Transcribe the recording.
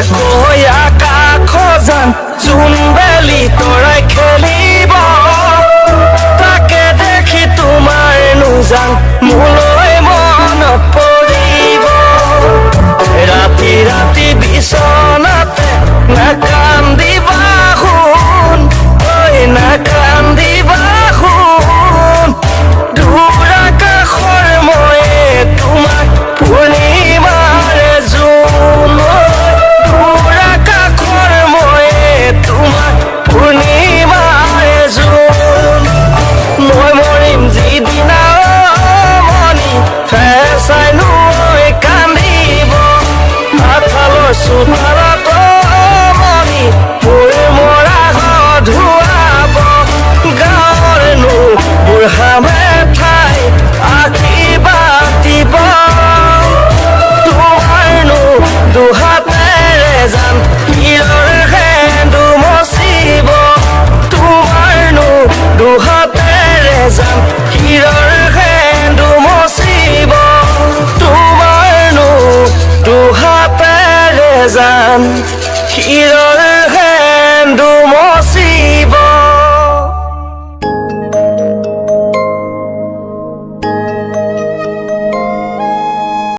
কৈ আকাশ জান জোন বেলি তৰাই খেলিব তাকে দেখি তোমাৰ নুজান মোলৈ মনত পৰিব ৰাতি ৰাতি বিচনাতে নাকান্দিবা শুন ঐ নাকান্দিবা শুন দূৰ আকাশৰ ময়ে তোমাক পূৰ্ণিমাৰ জোন দূৰ আকাশৰ ময়ে তোমাক পূৰ্ণিমাৰ জোন মই মৰিম যিদিনা মনি ফেঁচাই লৈ কান্দিব আঠালৰ চোতালত মনি মোৰ মৰা ধুৱাব গাঁৱৰনো বুঢ়ামে ঠাই আশীৰ্বাদ দিব তোমাৰনো দুহাতেৰে জান শিৰৰ সেন্দু মচিব তোমাৰনো দুহাতেৰে জান শিৰৰ সেন্দু মচিব তোমাৰনো দুহাতেৰে জান শিৰৰ